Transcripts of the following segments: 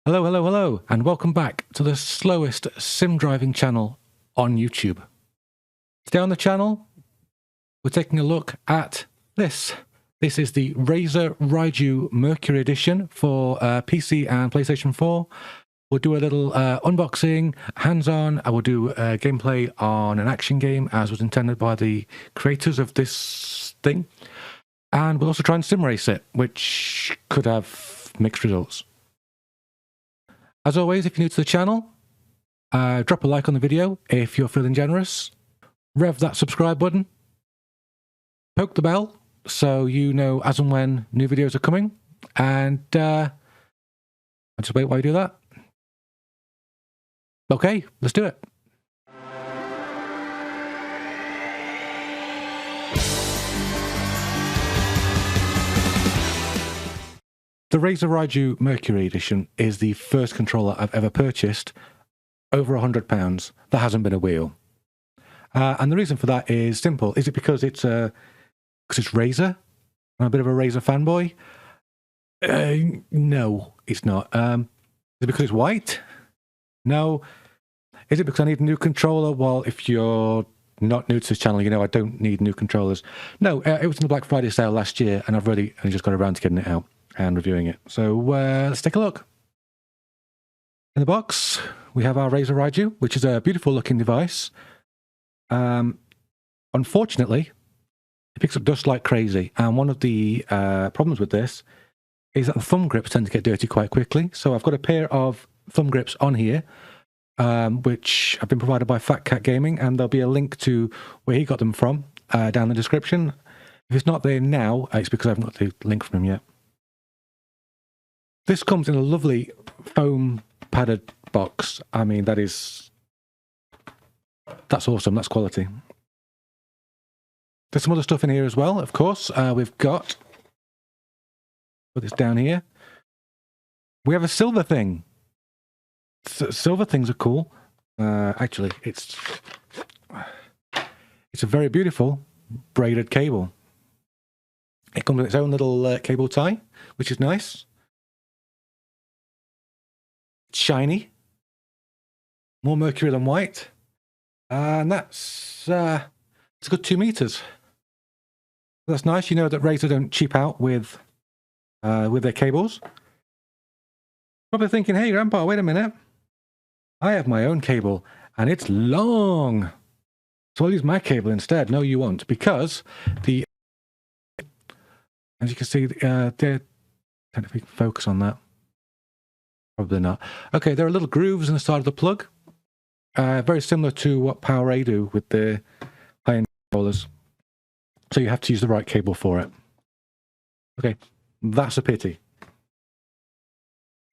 Hello, hello, hello, and welcome back to the slowest sim driving channel on YouTube. Today on the channel, we're taking a look at this. This is the Razor Raiju Mercury Edition for PC and PlayStation 4. We'll do a little unboxing, hands-on. I will do gameplay on an action game as was intended by the creators of this thing. And we'll also try and sim race it, which could have mixed results. As always, if you're new to the channel, drop a like on the video if you're feeling generous. Rev that subscribe button. Poke the bell so you know as and when new videos are coming. And I'll just wait while you do that. Okay, let's do it. The Razor Raiju Mercury Edition is the first controller I've ever purchased over £100 that hasn't been a wheel. And the reason for that is simple. Is it because it's Razor? I'm a bit of a Razor fanboy. No, it's not. Is it because it's white? No. Is it because I need a new controller? Well, if you're not new to this channel, you know I don't need new controllers. No, it was in the Black Friday sale last year, and I've only just got around to getting it out and reviewing it. So let's take a look. In the box, we have our Razor Raiju, which is a beautiful looking device. Unfortunately, it picks up dust like crazy. And one of the problems with this is that the thumb grips tend to get dirty quite quickly. So I've got a pair of thumb grips on here, which have been provided by Fat Cat Gaming, and there'll be a link to where he got them from down in the description. If it's not there now, it's because I haven't got the link from him yet. This comes in a lovely foam padded box. I mean, that's awesome. That's quality. There's some other stuff in here as well, of course. We've got, put this down here. We have a silver thing. Silver things are cool. Actually, it's a very beautiful braided cable. It comes with its own little cable tie, which is nice. Shiny, more mercury than white, and it's a good 2 meters. That's nice. You know that Razor don't cheap out with their cables. Probably thinking, hey Grandpa, wait a minute, I have my own cable and it's long, so I'll use my cable instead. No, you won't, because as you can see, they're kind of focus on that. Probably not. Okay, there are little grooves in the side of the plug. Very similar to what PowerA do with the high-end controllers. So you have to use the right cable for it. Okay, that's a pity.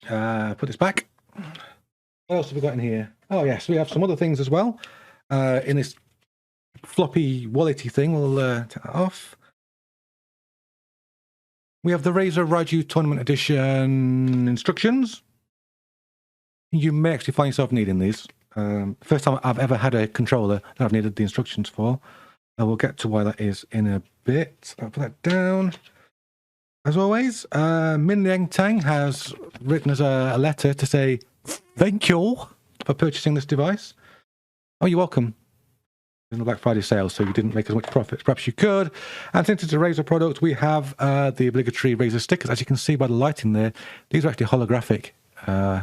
Put this back. What else have we got in here? Oh yes, we have some other things as well. In this floppy wallety thing, we'll take that off. We have the Razor Raiju Tournament Edition instructions. You may actually find yourself needing these. First time I've ever had a controller that I've needed the instructions for. We'll get to why that is in a bit. I'll put that down. As always, Min Liang Tang has written us a letter to say thank you for purchasing this device. Oh, you're welcome. In the Black Friday sale, so you didn't make as much profit as perhaps you could. And since it's a Razor product, we have the obligatory Razor stickers. As you can see by the lighting there, these are actually holographic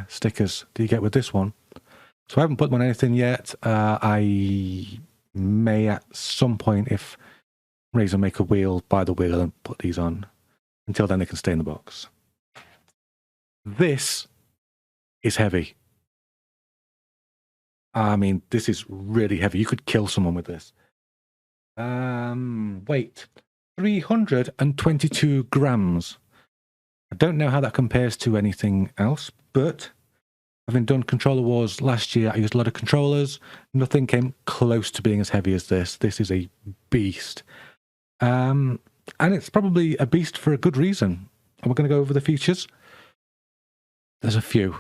stickers that you get with this one. So I haven't put them on anything yet. I may at some point, if Razor make a wheel, buy the wheel and put these on. Until then, they can stay in the box. This is heavy. I mean, this is really heavy. You could kill someone with this. Weight, 322 grams. I don't know how that compares to anything else, but having done Controller Wars last year, I used a lot of controllers. Nothing came close to being as heavy as this. This is a beast. And it's probably a beast for a good reason. And we're going to go over the features. There's a few.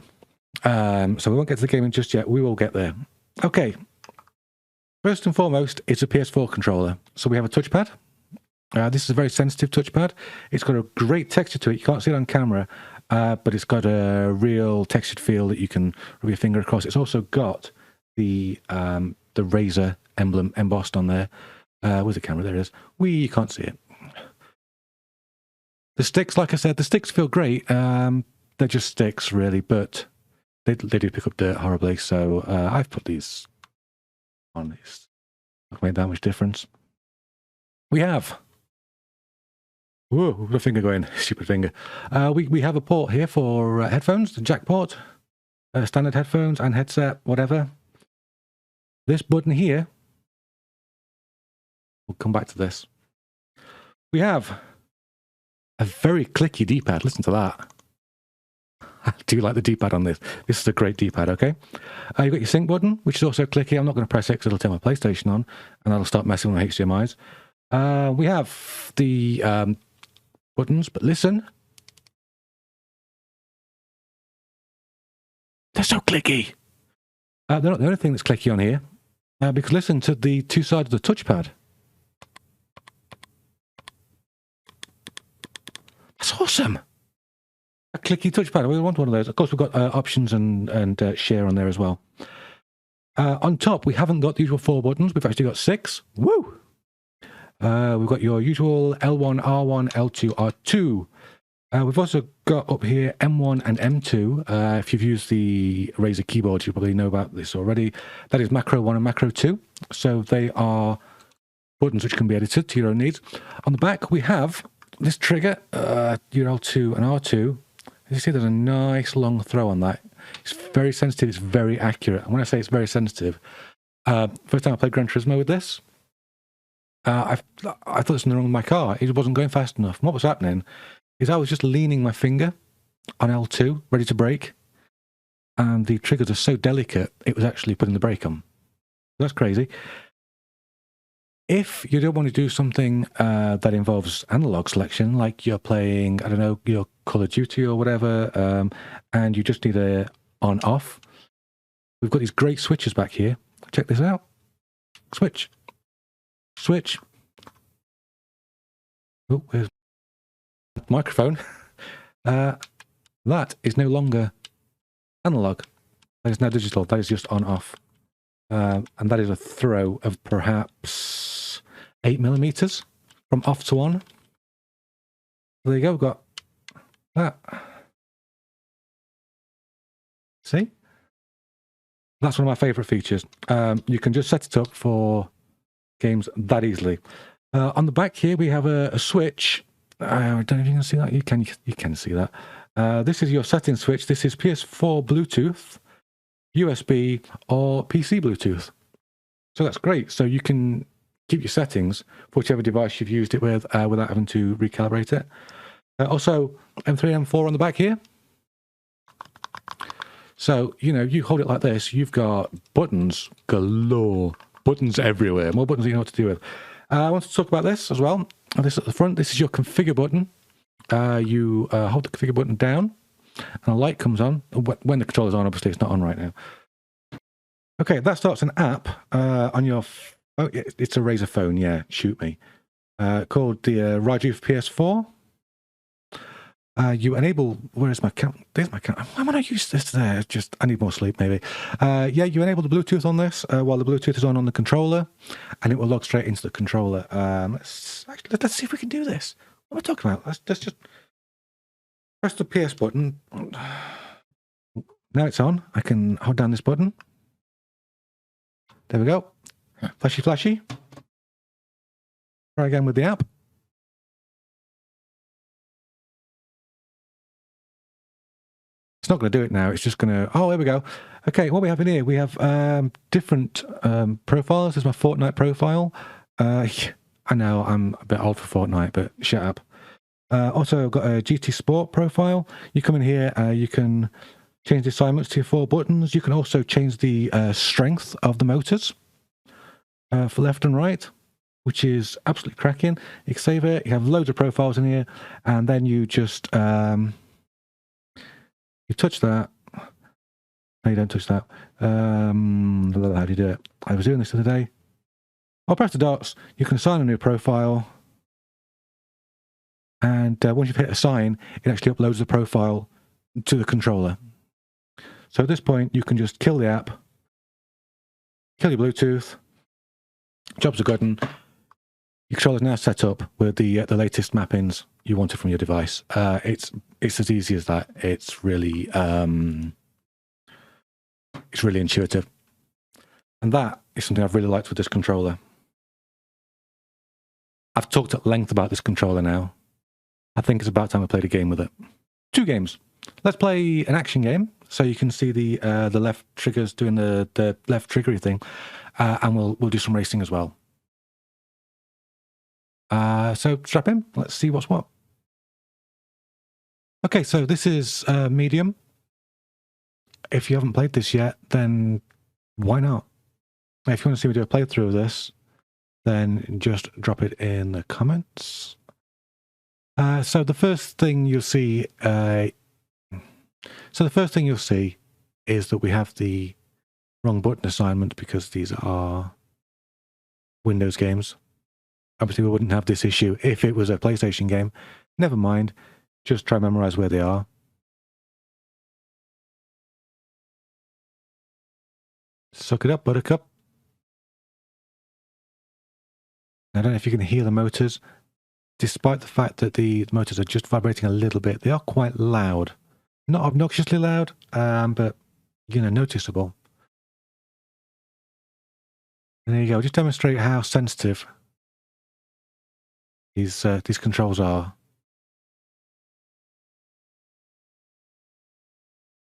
So we won't get to the gaming just yet. We will get there. Okay. First and foremost, it's a PS4 controller. So we have a touchpad. This is a very sensitive touchpad. It's got a great texture to it. You can't see it on camera. but it's got a real textured feel that you can rub your finger across. It's also got the Razor emblem embossed on there. Where's the camera? There it is. You can't see it. The sticks, like I said, the sticks feel great. They're just sticks, really, but they do pick up dirt horribly. So I've put these on. These not made that much difference. We have. Whoa, the finger going, stupid finger. We have a port here for headphones, the jack port, standard headphones and headset, whatever. This button here, we'll come back to this. We have a very clicky D-pad. Listen to that. I do like the D-pad on this. This is a great D-pad, okay? You've got your sync button, which is also clicky. I'm not going to press it because it'll turn my PlayStation on, and that'll start messing with my HDMIs. We have the buttons, but listen. They're so clicky. They're not the only thing that's clicky on here, because listen to the two sides of the touchpad. That's awesome. A clicky touchpad. We want one of those. Of course, we've got options and share on there as well. On top, we haven't got the usual 4 buttons. We've actually got 6. Woo! We've got your usual L1, R1, L2, R2. We've also got up here M1 and M2. If you've used the Razer keyboard, you probably know about this already. That is macro 1 and macro 2. So they are buttons which can be edited to your own needs. On the back, we have this trigger, your L2 and R2. As you see, there's a nice long throw on that. It's very sensitive. It's very accurate. And when I say it's very sensitive, first time I played Gran Turismo with this, I thought something wrong with my car. It wasn't going fast enough. And what was happening is I was just leaning my finger on L2, ready to brake, and the triggers are so delicate, it was actually putting the brake on. That's crazy. If you don't want to do something that involves analog selection, like you're playing, I don't know, your Call of Duty or whatever, and you just need a on-off, we've got these great switches back here. Check this out. Switch. Switch. Oh, where's the microphone? That is no longer analog. That is now digital. That is just on-off. And that is a throw of perhaps 8mm from off to on. There you go, we've got that. See? That's one of my favourite features. You can just set it up for games that easily. On the back here, we have a switch. I don't know if you can see that. You can see that. This is your setting switch. This is PS4 Bluetooth, USB, or PC Bluetooth. So that's great. So you can keep your settings for whichever device you've used it with without having to recalibrate it. Also, M3, M4 on the back here. So, you know, you hold it like this, you've got buttons galore. Buttons everywhere. More buttons that you know what to do with. I want to talk about this as well. This at the front. This is your configure button. You hold the configure button down, and a light comes on. When the controller's on, obviously it's not on right now. Okay, that starts an app on your... Oh, it's a Razer phone, yeah, shoot me. Called the Raiju for PS4. You enable... Where is my camera? There's my camera. Why would I use this there? Just, I need more sleep, maybe. Yeah, you enable the Bluetooth on this while the Bluetooth is on the controller, and it will log straight into the controller. Let's see if we can do this. What am I talking about? Let's just press the PS button. Now it's on. I can hold down this button. There we go. Flashy, flashy. Try again with the app. It's not going to do it now. It's just going to... Oh, there we go. Okay, what we have in here, we have different profiles. This is my Fortnite profile. I know I'm a bit old for Fortnite, but shut up. Also, I've got a GT Sport profile. You come in here, you can change the assignments to your 4 buttons. You can also change the strength of the motors for left and right, which is absolutely cracking. You can save it. You have loads of profiles in here, and then you just you touch that. No, you don't touch that. How do you do it? I was doing this the other day. I'll press the dots. You can assign a new profile. And once you've hit assign, it actually uploads the profile to the controller. So at this point, you can just kill the app, kill your Bluetooth, jobs are good, and your controller's now set up with the latest mappings you wanted from your device. It's as easy as that. It's really intuitive, and that is something I've really liked with this controller. I've talked at length about this controller now. I think it's about time I played a game with it. 2 games. Let's play an action game, so you can see the left triggers doing the left triggery thing, and we'll do some racing as well. So strap in. Let's see what's what. Okay, so this is Medium. If you haven't played this yet, then why not? If you want to see me do a playthrough of this, then just drop it in the comments. So the first thing you'll see, is that we have the wrong button assignment because these are Windows games. Obviously, we wouldn't have this issue if it was a PlayStation game. Never mind. Just try and memorize where they are. Suck it up, buttercup. I don't know if you can hear the motors. Despite the fact that the motors are just vibrating a little bit, they are quite loud. Not obnoxiously loud, but, you know, noticeable. And there you go. Just demonstrate how sensitive these controls are.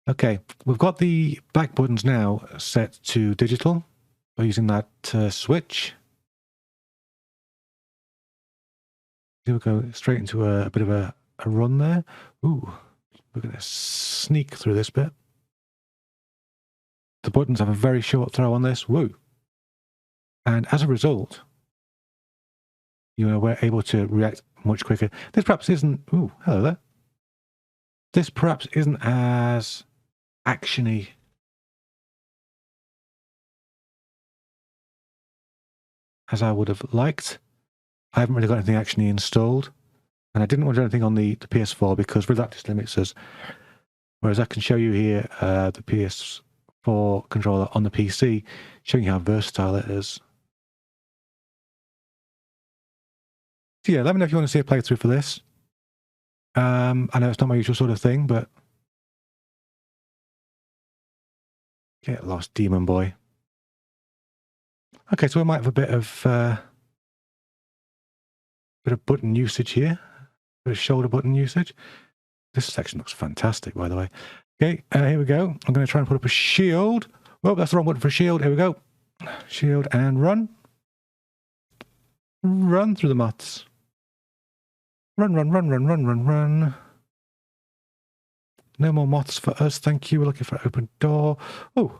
Okay, we've got the back buttons now set to digital by using that switch. We'll go straight into a bit of a run there. Ooh, we're going to sneak through this bit. The buttons have a very short throw on this. Woo! And as a result, we're able to react much quicker. This perhaps isn't... Ooh, hello there. This perhaps isn't as action-y as I would have liked. I haven't really got anything action-y installed, and I didn't want to do anything on the PS4 because reluctance limits us. Whereas I can show you here the PS4 controller on the PC, showing you how versatile it is. So yeah, let me know if you want to see a playthrough for this. I know it's not my usual sort of thing, but get lost, demon boy. Okay, so we might have a bit of button usage here, bit of shoulder button usage. This section looks fantastic, by the way. Okay, here we go. I'm going to try and put up a shield. Well, that's the wrong button for shield. Here we go. Shield and run. Run through the moths. Run, run, run, run, run, run, run. No more moths for us, thank you. We're looking for an open door. Oh.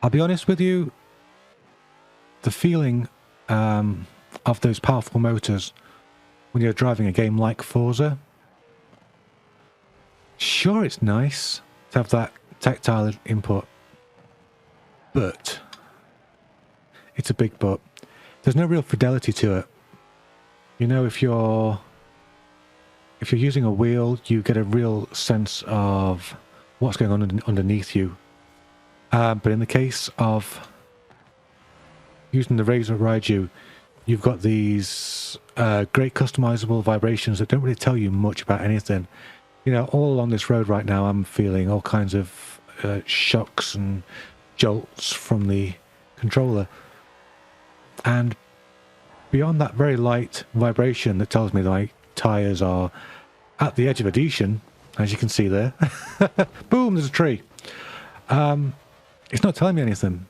I'll be honest with you. The feeling of those powerful motors when you're driving a game like Forza. Sure, it's nice to have that tactile input, but it's a big but. There's no real fidelity to it. You know, if you're using a wheel, you get a real sense of what's going on underneath you. But in the case of using the Razor Raiju, you've got these great customizable vibrations that don't really tell you much about anything. You know, all along this road right now, I'm feeling all kinds of shocks and jolts from the controller. And beyond that very light vibration that tells me that my tyres are at the edge of adhesion, as you can see there. Boom, there's a tree. It's not telling me anything.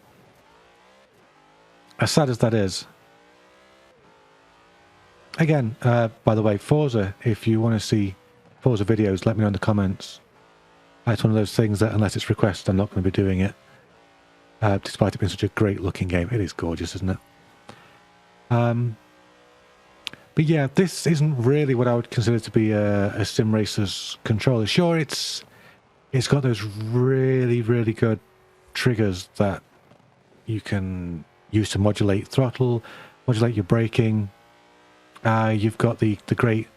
As sad as that is. Again, by the way, Forza, if you want to see Forza videos, let me know in the comments. It's one of those things that unless it's requested, I'm not going to be doing it. Despite it being such a great looking game. It is gorgeous, isn't it? But yeah, this isn't really what I would consider to be a sim racer's controller. Sure, it's got those really, really good triggers that you can use to modulate throttle, modulate your braking, You've got the great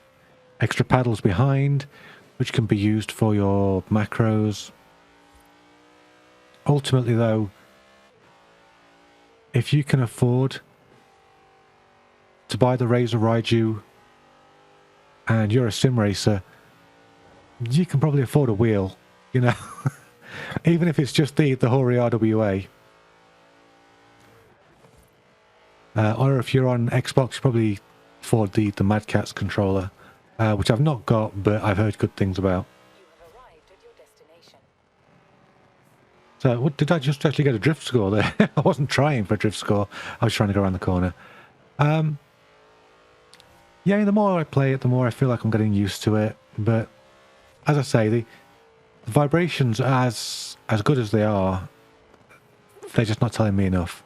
extra paddles behind, which can be used for your macros. Ultimately, though, if you can afford to buy the Razor Raiju and you're a sim racer, you can probably afford a wheel, you know, even if it's just the Hori RWA. Or if you're on Xbox, you probably afford the Mad Catz controller, which I've not got, but I've heard good things about. You have arrived at your destination. So, what, did I just actually get a drift score there? I wasn't trying for a drift score. I was trying to go around the corner. Yeah, the more I play it, the more I feel like I'm getting used to it. But as I say, the vibrations, as good as they are, they're just not telling me enough.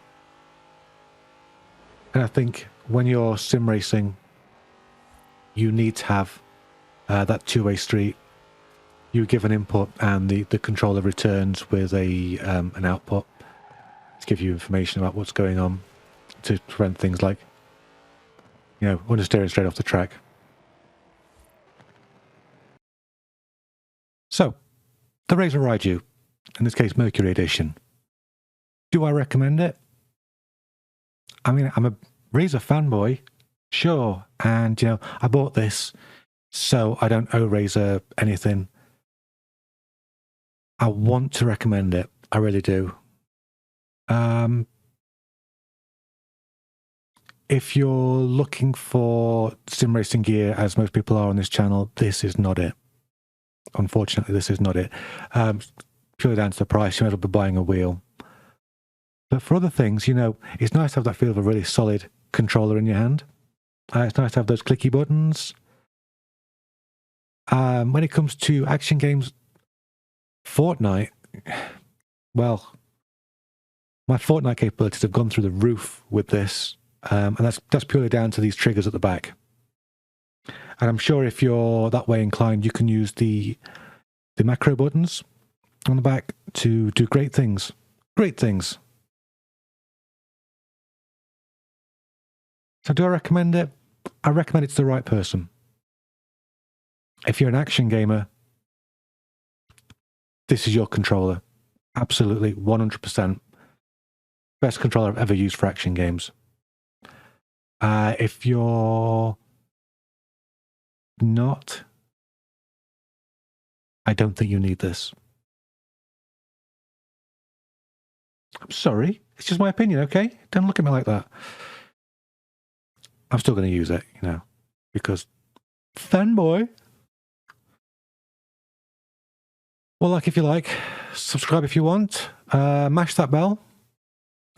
And I think when you're sim racing, you need to have that two-way street. You give an input and the controller returns with an output to give you information about what's going on, to prevent things like, you know, understeering straight off the track. So, the Razor Raiju, in this case Mercury Edition. Do I recommend it? I mean, I'm a Razor fanboy, sure, and, you know, I bought this so I don't owe Razor anything. I want to recommend it. I really do. If you're looking for sim racing gear, as most people are on this channel, this is not it. Unfortunately, this is not it. Purely down to the price, you might be buying a wheel. But for other things, you know, it's nice to have that feel of a really solid controller in your hand. It's nice to have those clicky buttons. When it comes to action games, Fortnite, well, my Fortnite capabilities have gone through the roof with this, and that's purely down to these triggers at the back. And I'm sure if you're that way inclined, you can use the macro buttons on the back to do great things. Great things. So do I recommend it? I recommend it to the right person. If you're an action gamer, this is your controller. Absolutely, 100%. Best controller I've ever used for action games. If you're not, I don't think you need this. I'm sorry. It's just my opinion, okay? Don't look at me like that. I'm still going to use it, you know, because fanboy. Well, like if you like, subscribe if you want, mash that bell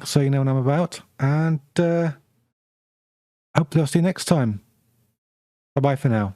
so you know when I'm about, and hopefully I'll see you next time. Bye-bye for now.